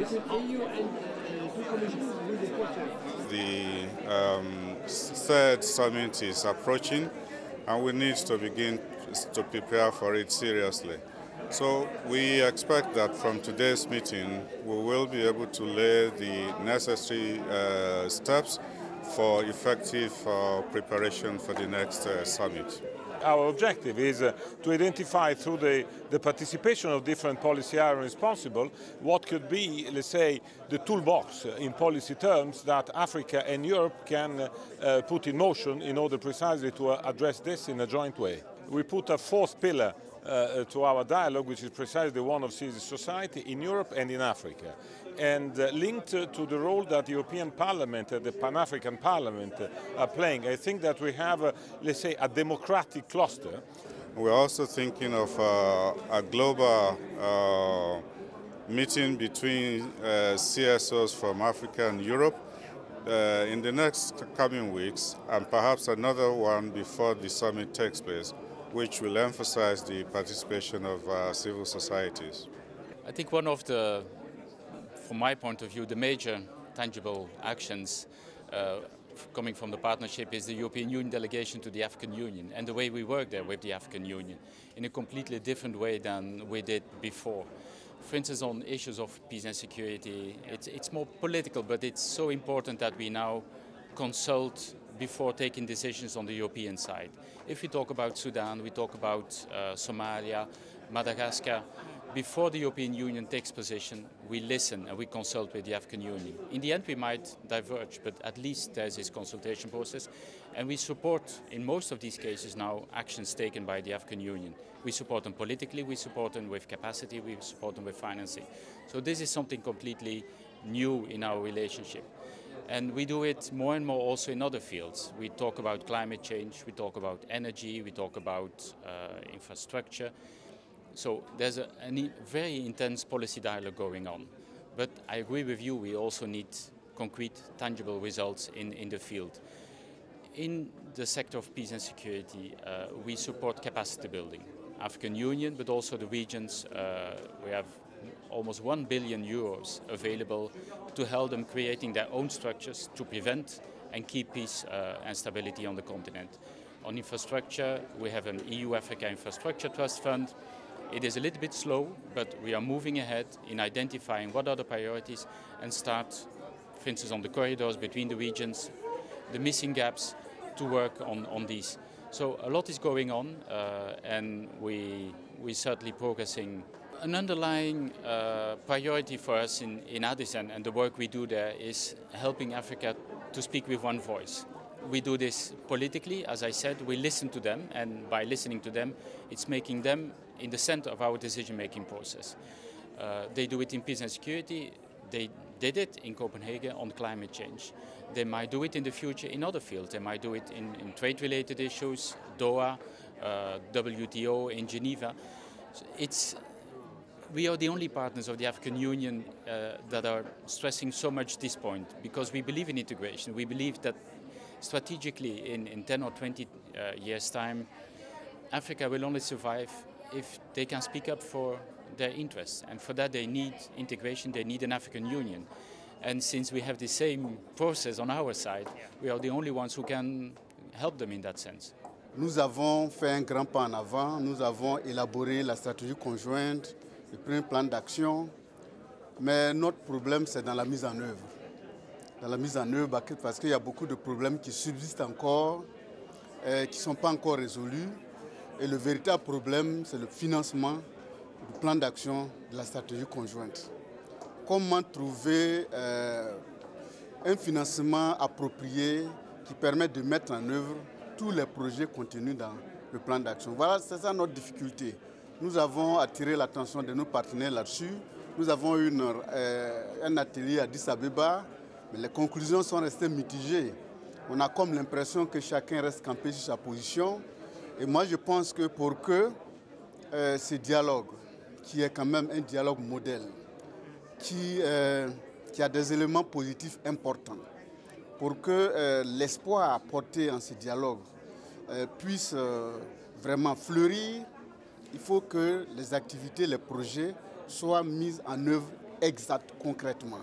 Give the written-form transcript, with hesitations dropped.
between EU and two commissions with the question. The third summit is approaching, and we need to begin to prepare for it seriously. So we expect that from today's meeting, we will be able to lay the necessary steps for effective preparation for the next summit. Our objective is to identify through the participation of different policy areas responsible what could be, let's say, the toolbox in policy terms that Africa and Europe can put in motion in order precisely to address this in a joint way. We put a fourth pillar to our dialogue, which is precisely one of civil society in Europe and in Africa, and linked to the role that the European Parliament, the Pan-African Parliament are playing. I think that we have, let's say, a democratic cluster. We're also thinking of a global meeting between CSOs from Africa and Europe in the next coming weeks, and perhaps another one before the summit takes place, which will emphasize the participation of civil societies. I think one of the, from my point of view, the major tangible actions coming from the partnership is the European Union delegation to the African Union and the way we work there with the African Union in a completely different way than we did before. For instance, on issues of peace and security, it's more political, but it's so important that we now consult before taking decisions on the European side. If we talk about Sudan, we talk about Somalia, Madagascar, before the European Union takes position, we listen and we consult with the African Union. In the end, we might diverge, but at least there's this consultation process. And we support, in most of these cases now, actions taken by the African Union. We support them politically, we support them with capacity, we support them with financing. So this is something completely new in our relationship. And we do it more and more also in other fields. We talk about climate change, we talk about energy, we talk about infrastructure. So there's a very intense policy dialogue going on. But I agree with you, we also need concrete, tangible results in the field. In the sector of peace and security, we support capacity building. African Union, but also the regions, we have almost 1 billion euros available to help them creating their own structures to prevent and keep peace and stability on the continent. On infrastructure, we have an EU-Africa Infrastructure Trust Fund. It is a little bit slow, but we are moving ahead in identifying what are the priorities and start, for instance, on the corridors between the regions, the missing gaps, to work on these. So a lot is going on, and we're certainly progressing. An underlying priority for us in Addis and the work we do there is helping Africa to speak with one voice. We do this politically, as I said, we listen to them, and by listening to them, it's making them in the center of our decision-making process. They do it in peace and security. They did it in Copenhagen on climate change. They might do it in the future in other fields. They might do it in trade-related issues, Doha, WTO, in Geneva. We are the only partners of the African Union that are stressing so much this point, because we believe in integration. We believe that strategically in 10 or 20 years' time, Africa will only survive if they can speak up for their interests. And for that they need integration, they need an African Union. And since we have the same process on our side, we are the only ones who can help them in that sense. Nous avons fait un grand pas en avant, nous avons élaboré la stratégie conjointe, le premier plan d'action, mais notre problème c'est dans la mise en œuvre. Dans la mise en œuvre, parce qu'il y a beaucoup de problèmes qui subsistent encore, qui ne sont pas encore résolus. Et le véritable problème, c'est le financement du plan d'action de la stratégie conjointe. Comment trouver un financement approprié qui permet de mettre en œuvre tous les projets contenus dans le plan d'action. Voilà, c'est ça notre difficulté. Nous avons attiré l'attention de nos partenaires là-dessus. Nous avons eu un atelier à Addis Abeba, mais les conclusions sont restées mitigées. On a comme l'impression que chacun reste campé sur sa position. Et moi, je pense que pour que ce dialogue, qui est quand même un dialogue modèle, qui a des éléments positifs importants, pour que l'espoir apporté en ce dialogue puisse vraiment fleurir, il faut que les activités, les projets soient mis en œuvre exact concrètement?